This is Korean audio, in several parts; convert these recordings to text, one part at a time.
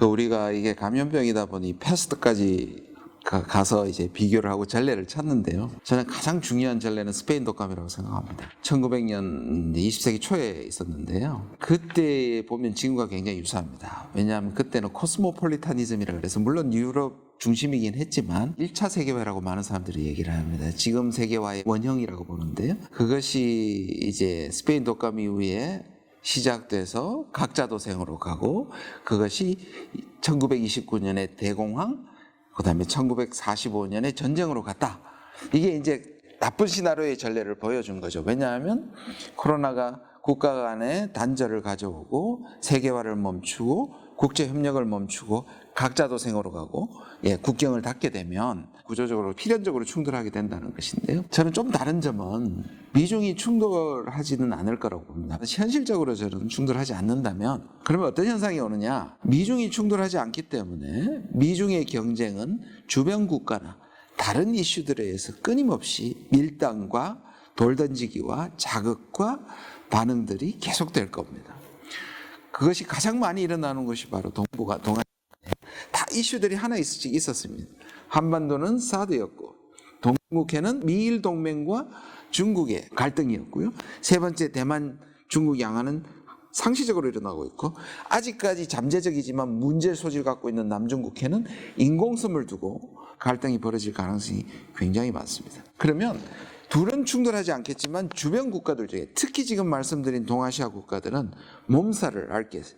우리가 이게 감염병이다 보니 패스트까지 가서 이제 비교를 하고 전례를 찾는데요. 저는 가장 중요한 전례는 스페인 독감이라고 생각합니다. 1900년 20세기 초에 있었는데요. 그때 보면 지금과 굉장히 유사합니다. 왜냐하면 그때는 코스모폴리타니즘이라고 해서 물론 유럽 중심이긴 했지만 1차 세계화라고 많은 사람들이 얘기를 합니다. 지금 세계화의 원형이라고 보는데요. 그것이 이제 스페인 독감 이후에 시작돼서 각자도생으로 가고 그것이 1929년에 대공황, 그 다음에 1945년에 전쟁으로 갔다. 이게 이제 나쁜 시나리오의 전례를 보여준 거죠. 왜냐하면 코로나가 국가 간의 단절을 가져오고 세계화를 멈추고 국제협력을 멈추고 각자도생으로 가고 국경을 닫게 되면 구조적으로 필연적으로 충돌하게 된다는 것인데요. 저는 좀 다른 점은 미중이 충돌하지는 않을 거라고 봅니다. 현실적으로 저는 충돌하지 않는다면 그러면 어떤 현상이 오느냐. 미중이 충돌하지 않기 때문에 미중의 경쟁은 주변 국가나 다른 이슈들에 의해서 끊임없이 밀당과 돌 던지기와 자극과 반응들이 계속될 겁니다. 그것이 가장 많이 일어나는 것이 바로 동북아, 동아시아. 다 이슈들이 하나 있었습니다. 한반도는 사드였고 동북해는 미일 동맹과 중국의 갈등이었고요. 세 번째 대만, 중국 양안은 상시적으로 일어나고 있고 아직까지 잠재적이지만 문제 소지를 갖고 있는 남중국해는 인공섬을 두고 갈등이 벌어질 가능성이 굉장히 많습니다. 그러면 둘은 충돌하지 않겠지만 주변 국가들 중에 특히 지금 말씀드린 동아시아 국가들은 몸살을 앓게 했어요.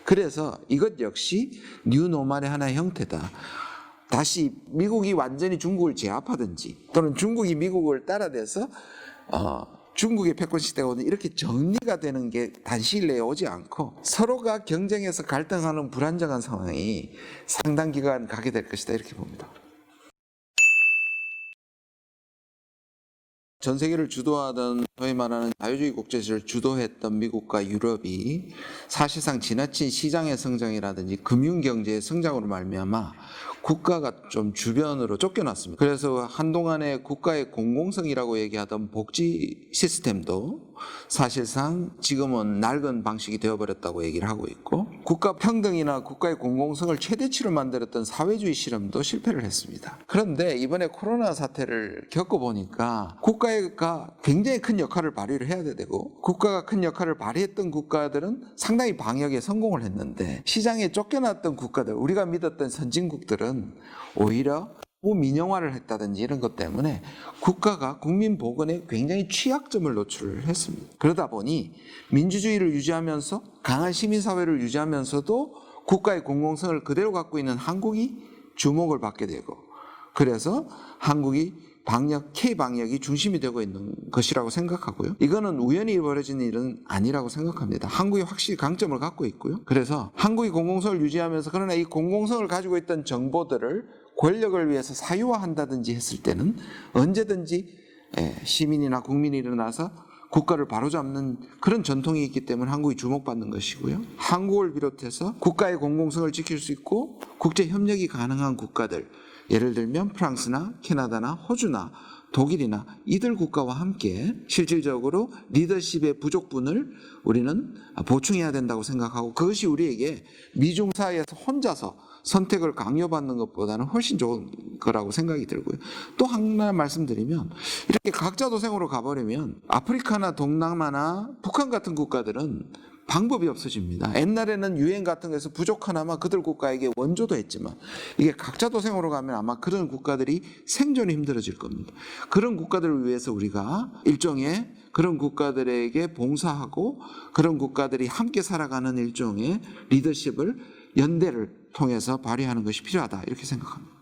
그래서 이것 역시 뉴노멀의 하나의 형태다. 다시 미국이 완전히 중국을 제압하든지 또는 중국이 미국을 따라대서 중국의 패권 시대가 오는 이렇게 정리가 되는 게 단시일 내에 오지 않고 서로가 경쟁해서 갈등하는 불안정한 상황이 상당 기간 가게 될 것이다 이렇게 봅니다. 전 세계를 주도하던 소위 말하는 자유주의 국제시를 주도했던 미국과 유럽이 사실상 지나친 시장의 성장이라든지 금융경제의 성장으로 말미암아 국가가 좀 주변으로 쫓겨났습니다. 그래서 한동안에 국가의 공공성이라고 얘기하던 복지 시스템도 사실상 지금은 낡은 방식이 되어버렸다고 얘기를 하고 있고 국가 평등이나 국가의 공공성을 최대치로 만들었던 사회주의 실험도 실패를 했습니다. 그런데 이번에 코로나 사태를 겪어보니까 국가가 굉장히 큰 역할을 발휘를 해야 되고 국가가 큰 역할을 발휘했던 국가들은 상당히 방역에 성공을 했는데 시장에 쫓겨났던 국가들, 우리가 믿었던 선진국들은 오히려 민영화를 했다든지 이런 것 때문에 국가가 국민 보건에 굉장히 취약점을 노출을 했습니다. 그러다 보니 민주주의를 유지하면서 강한 시민사회를 유지하면서도 국가의 공공성을 그대로 갖고 있는 한국이 주목을 받게 되고 그래서 한국이 K방역이 중심이 되고 있는 것이라고 생각하고요. 이거는 우연히 벌어진 일은 아니라고 생각합니다. 한국이 확실히 강점을 갖고 있고요. 그래서 한국이 공공성을 유지하면서 그러나 이 공공성을 가지고 있던 정보들을 권력을 위해서 사유화한다든지 했을 때는 언제든지 시민이나 국민이 일어나서 국가를 바로잡는 그런 전통이 있기 때문에 한국이 주목받는 것이고요. 한국을 비롯해서 국가의 공공성을 지킬 수 있고 국제 협력이 가능한 국가들, 예를 들면 프랑스나 캐나다나 호주나 독일이나 이들 국가와 함께 실질적으로 리더십의 부족분을 우리는 보충해야 된다고 생각하고 그것이 우리에게 미중 사이에서 혼자서 선택을 강요받는 것보다는 훨씬 좋은 거라고 생각이 들고요. 또 하나 말씀드리면 이렇게 각자도생으로 가버리면 아프리카나 동남아나 북한 같은 국가들은 방법이 없어집니다. 옛날에는 유엔 같은 데서 부족하나마 그들 국가에게 원조도 했지만 이게 각자도생으로 가면 아마 그런 국가들이 생존이 힘들어질 겁니다. 그런 국가들을 위해서 우리가 일종의 그런 국가들에게 봉사하고 그런 국가들이 함께 살아가는 일종의 리더십을 연대를 통해서 발휘하는 것이 필요하다 이렇게 생각합니다.